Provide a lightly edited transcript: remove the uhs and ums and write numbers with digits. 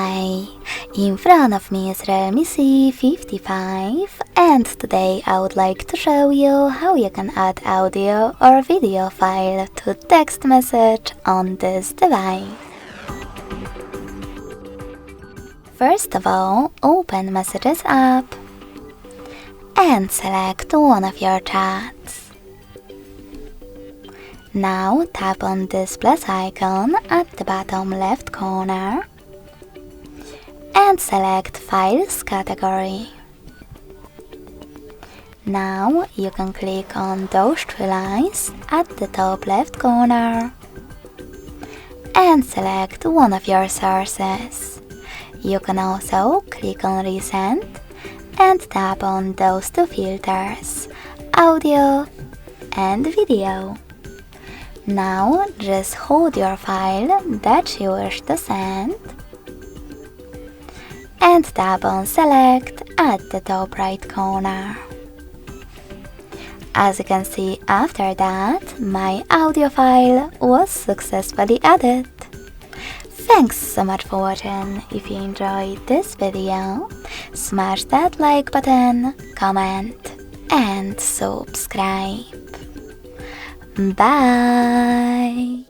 Hi! In front of me is REALME C55, and today I would like to show you how you can add audio or video file to text message on this device. First of all, open Messages app and select one of your chats. Now tap on this plus icon at the bottom left corner and select Files category. Now you can click on those three lines at the top left corner and select one of your sources. You can also click on Recent and tap on those two filters, audio and video. Now just hold your file that you wish to send and tap on Select at the top right corner. As you can see, after that, my audio file was successfully added. Thanks so much for watching. If you enjoyed this video, smash that like button, comment and subscribe. Bye!